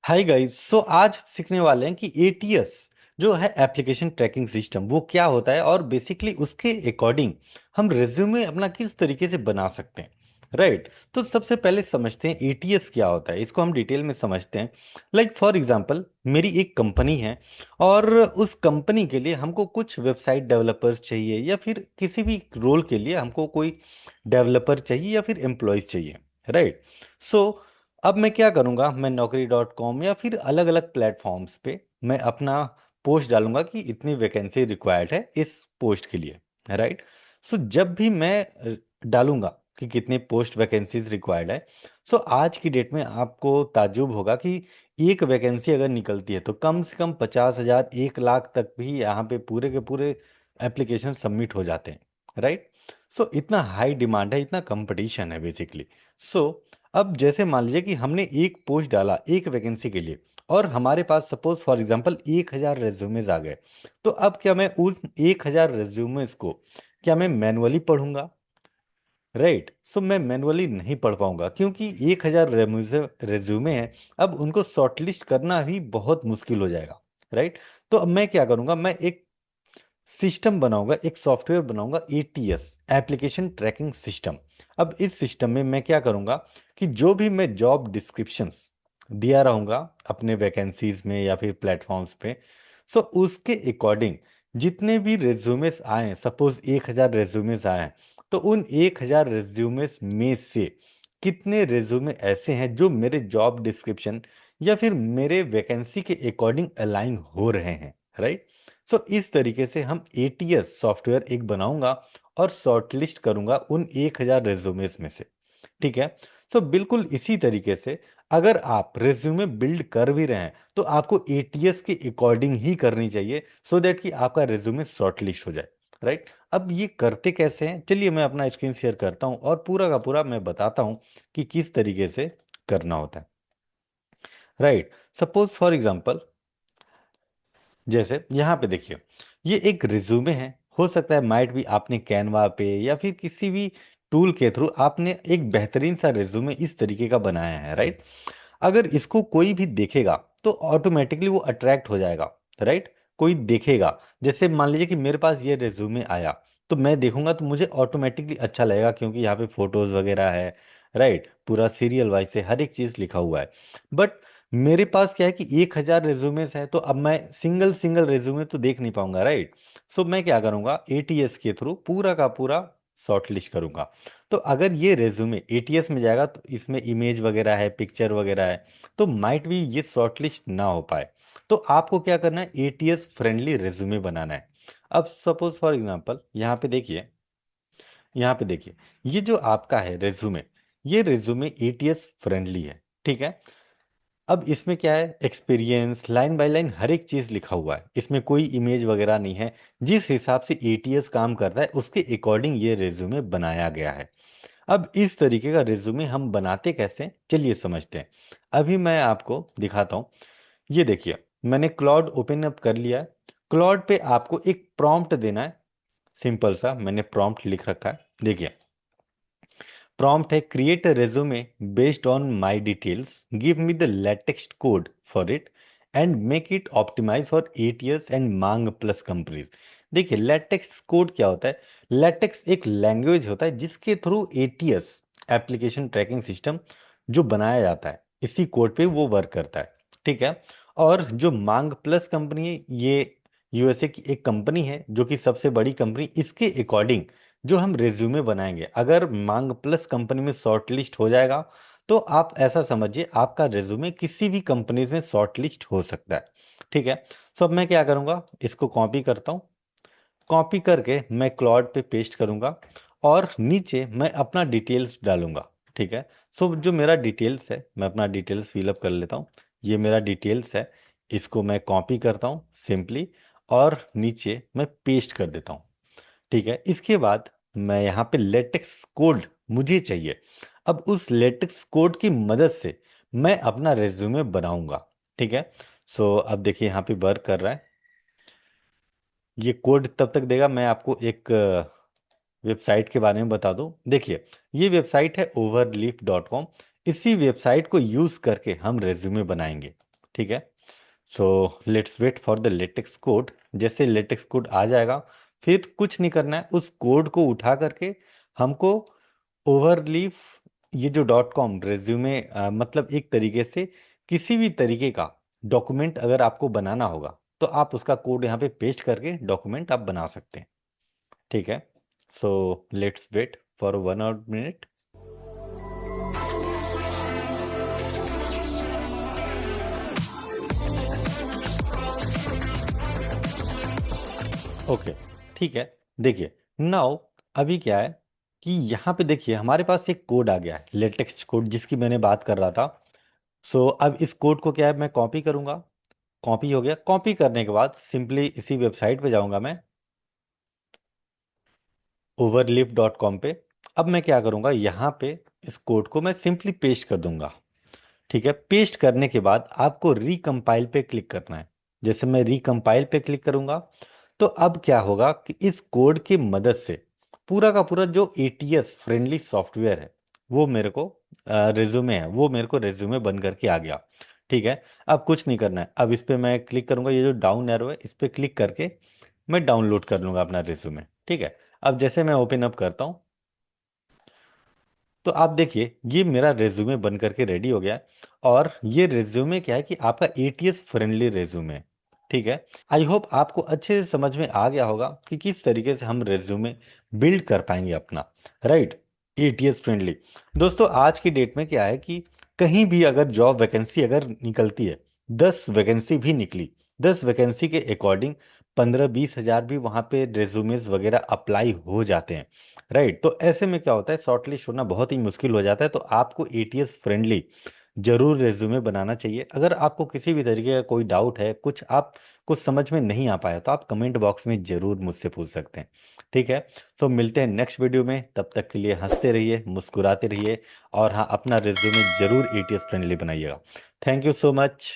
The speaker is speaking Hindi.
Hi guys. आज सीखने वाले हैं कि एटीएस जो है एप्लीकेशन ट्रैकिंग सिस्टम वो क्या होता है और बेसिकली उसके अकॉर्डिंग हम रिज्यूमे अपना किस तरीके से बना सकते हैं। राइट। तो सबसे पहले समझते हैं एटीएस क्या होता है, इसको हम डिटेल में समझते हैं। लाइक फॉर एग्जांपल मेरी एक कंपनी है और उस कंपनी के लिए हमको कुछ वेबसाइट डेवलपर्स चाहिए या फिर किसी भी रोल के लिए हमको कोई डेवलपर चाहिए या फिर एम्प्लॉयज चाहिए। राइट। सो अब मैं क्या करूंगा, मैं Naukri.com या फिर अलग अलग प्लेटफॉर्म्स पे मैं अपना पोस्ट डालूंगा कि इतनी वैकेंसी रिक्वायर्ड है इस पोस्ट के लिए। राइट। सो जब भी मैं डालूंगा कि कितनी पोस्ट वैकेंसीज रिक्वायर्ड है, सो आज की डेट में आपको ताज्जुब होगा कि एक वैकेंसी अगर निकलती है तो कम से कम 50,000 1 लाख तक भी यहाँ पे पूरे के पूरे एप्लीकेशन सबमिट हो जाते हैं। राइट। सो इतना हाई डिमांड है, इतना कंपटीशन है बेसिकली। सो अब जैसे मान लीजिए कि हमने एक पोस्ट डाला एक वैकेंसी के लिए और हमारे पास सपोज फॉर एग्जांपल 1,000 रेज्यूमेज आ गए। तो अब क्या मैं उन 1,000 रेज्यूमेज को क्या मैं मैनुअली पढ़ूंगा? राइट। सो मैं मैनुअली नहीं पढ़ पाऊंगा क्योंकि 1,000 रेज्यूमे हैं। अब उनको शॉर्टलिस्ट करना भी बहुत मुश्किल हो जाएगा। राइट। तो अब मैं क्या करूंगा, मैं एक सिस्टम बनाऊंगा, एक सॉफ्टवेयर बनाऊंगा, एटीएस एप्लीकेशन ट्रैकिंग सिस्टम। अब इस सिस्टम में मैं क्या करूंगा कि जो भी मैं जॉब डिस्क्रिप्शंस दिया रहूंगा अपने वैकेंसीज में या फिर प्लेटफॉर्म्स पे, सो उसके अकॉर्डिंग जितने भी रेज्यूमेस आए, सपोज 1,000 रेज्यूमेस आए हैं, तो उन 1,000 रेज्यूमेस में से कितने रेज्यूमे ऐसे हैं जो मेरे जॉब डिस्क्रिप्शन या फिर मेरे वैकेंसी के अकॉर्डिंग अलाइन हो रहे हैं। राइट। सो इस तरीके से हम एटीएस सॉफ्टवेयर एक बनाऊंगा और शॉर्टलिस्ट करूंगा उन 1,000 रेज्यूमेस में से। ठीक है। सो बिल्कुल इसी तरीके से अगर आप रेज्यूमे बिल्ड कर भी रहे हैं तो आपको एटीएस के अकॉर्डिंग ही करनी चाहिए सो दैट कि आपका रेज्यूमे शॉर्टलिस्ट हो जाए। राइट। अब ये करते कैसे हैं, चलिए मैं अपना स्क्रीन शेयर करता हूं और पूरा का पूरा मैं बताता हूं कि किस तरीके से करना होता है। राइट। सपोज फॉर एग्जांपल जैसे यहाँ पे देखिए, ये एक रिज्यूमे है। हो सकता है माइट भी आपने कैनवा पे या फिर किसी भी टूल के थ्रू आपने एक बेहतरीन सा रिज्यूमे इस तरीके का बनाया है। राइट। अगर इसको कोई भी देखेगा तो ऑटोमेटिकली वो अट्रैक्ट हो जाएगा। राइट। कोई देखेगा, जैसे मान लीजिए कि मेरे पास ये रिज्यूमे आया तो मैं देखूंगा तो मुझे ऑटोमेटिकली अच्छा लगेगा क्योंकि यहाँ पे फोटोज वगैरह है। राइट। पूरा सीरियल वाइज से हर एक चीज लिखा हुआ है। बट मेरे पास क्या है कि 1,000 रेज्यूमेस है तो अब मैं सिंगल सिंगल रेज्यूमे तो देख नहीं पाऊंगा। राइट। सो मैं क्या करूंगा, एटीएस के थ्रू पूरा का पूरा शॉर्टलिस्ट करूंगा। तो अगर ये रेज्यूमे एटीएस में जाएगा तो इसमें इमेज वगैरह है, पिक्चर वगैरह है, तो माइट भी ये शॉर्टलिस्ट ना हो पाए। तो आपको क्या करना है, एटीएस फ्रेंडली रेज्यूमे बनाना है। अब सपोज फॉर एग्जांपल यहाँ पे देखिए ये जो आपका है रेज्यूमे, ये रेज्यूमे एटीएस फ्रेंडली है। ठीक है। अब इसमें क्या है, एक्सपीरियंस लाइन बाय लाइन हर एक चीज लिखा हुआ है, इसमें कोई इमेज वगैरह नहीं है। जिस हिसाब से एटीएस काम करता है उसके अकॉर्डिंग ये रेज्यूमे बनाया गया है। अब इस तरीके का रिज्यूमे हम बनाते कैसे हैं, चलिए समझते हैं। अभी मैं आपको दिखाता हूँ। ये देखिए, मैंने क्लॉड ओपन अप कर लिया है। क्लॉड पे आपको एक प्रॉम्प्ट देना है। सिंपल सा मैंने प्रॉम्प्ट लिख रखा है, देखिए। प्रॉम्प्ट है, create a resume based on my details, give me the latest code for it and make it optimize for ATS and MAANG plus companies. देखिए लेटेक्स कोड क्या होता है, लेटेक्स एक लैंग्वेज होता है जिसके through ATS application tracking system जो बनाया जाता है इसी कोड पे वो वर्क करता है। ठीक है। और जो मांग प्लस कंपनी है, ये यूएसए की एक कंपनी है जो कि सबसे बड़ी कंपनी, इसके अकॉर्डिंग जो हम रिज्यूमे बनाएंगे अगर मांग प्लस कंपनी में शॉर्टलिस्ट हो जाएगा तो आप ऐसा समझिए आपका रिज्यूमे किसी भी कंपनीज में शॉर्टलिस्ट हो सकता है। ठीक है। सो अब मैं क्या करूंगा, इसको कॉपी करता हूँ। कॉपी करके मैं क्लॉड पे पेस्ट करूंगा और नीचे मैं अपना डिटेल्स डालूंगा। ठीक है। सो जो मेरा डिटेल्स है मैं अपना डिटेल्स फिलअप कर लेता हूँ। ये मेरा डिटेल्स है, इसको मैं कॉपी करता हूँ सिंपली और नीचे मैं पेस्ट कर देता हूँ। ठीक है। इसके बाद मैं यहाँ पे लेटेक्स कोड मुझे चाहिए। अब उस लेटेक्स कोड की मदद से मैं अपना रेज्यूमे बनाऊंगा। ठीक है। सो अब देखिए यहाँ पे वर्क कर रहा है। ये कोड तब तक देगा, मैं आपको एक वेबसाइट के बारे में बता दूं। देखिए ये वेबसाइट है overleaf.com। इसी वेबसाइट को यूज करके हम रेज्यूमे बनाएंगे। ठीक है। So let's wait for the LaTeX code. जैसे लेटेक्स कोड आ जाएगा, फिर कुछ नहीं करना है, उस कोड को उठा करके हमको ओवरलीफ, ये जो डॉट कॉम रेज्यूमे, मतलब एक तरीके से किसी भी तरीके का डॉक्यूमेंट अगर आपको बनाना होगा तो आप उसका कोड यहाँ पे पेस्ट करके डॉक्यूमेंट आप बना सकते हैं। ठीक है। सो लेट्स वेट फॉर 1 और मिनट। ओके, ठीक है। देखिए, नाउ अभी क्या है कि यहाँ पे देखिए हमारे पास एक कोड आ गया है, लेटेक्स कोड जिसकी मैंने बात कर रहा था। सो अब इस कोड को क्या है, मैं कॉपी करूंगा। कॉपी हो गया। कॉपी करने के बाद सिंपली इसी वेबसाइट पे जाऊंगा मैं, overleaf.com पे। अब मैं क्या करूंगा, यहाँ पे इस कोड को मैं सिंपली पेस्ट कर दूंगा। ठीक है। पेस्ट करने के बाद आपको रिकम्पाइल पे क्लिक करना है। जैसे मैं रिकम्पाइल पे क्लिक करूंगा तो अब क्या होगा कि इस कोड की मदद से पूरा का पूरा जो एटीएस फ्रेंडली सॉफ्टवेयर है, वो मेरे को रेज्यूमे है, वो मेरे को रेज्यूमे बन करके आ गया। ठीक है। अब कुछ नहीं करना है, अब इस पे मैं क्लिक करूंगा, ये जो डाउन एरो है इस पे क्लिक करके मैं डाउनलोड कर लूंगा अपना रेज्यूमे। ठीक है। अब जैसे मैं ओपन अप करता हूँ तो आप देखिए ये मेरा रेज्यूमे बन करके रेडी हो गया है। और ये रेज्यूमे क्या है कि आपका एटीएस फ्रेंडली रेज्यूमे है। ठीक है। आई होप आपको अच्छे से समझ में आ गया होगा कि किस तरीके से हम रेज्यूमे बिल्ड कर पाएंगे अपना, राइट, एटीएस फ्रेंडली। दोस्तों आज की डेट में क्या है कि कहीं भी अगर जॉब वैकेंसी अगर निकलती है, 10 वैकेंसी भी निकली, 10 वैकेंसी के अकॉर्डिंग 15-20 हज़ार भी वहाँ पे रेज्यूमेज वगैरह अप्लाई हो जाते हैं, राइट। तो ऐसे में क्या होता है, शॉर्टलिस्ट होना बहुत ही मुश्किल हो जाता है। तो आपको एटीएस फ्रेंडली जरूर रेज्यूमे बनाना चाहिए। अगर आपको किसी भी तरीके का कोई डाउट है, कुछ आप कुछ समझ में नहीं आ पाया, तो आप कमेंट बॉक्स में जरूर मुझसे पूछ सकते हैं। ठीक है। तो मिलते हैं नेक्स्ट वीडियो में, तब तक के लिए हंसते रहिए, मुस्कुराते रहिए, और हाँ, अपना रेज्यूमे जरूर एटीएस फ्रेंडली बनाइएगा। Thank you so much.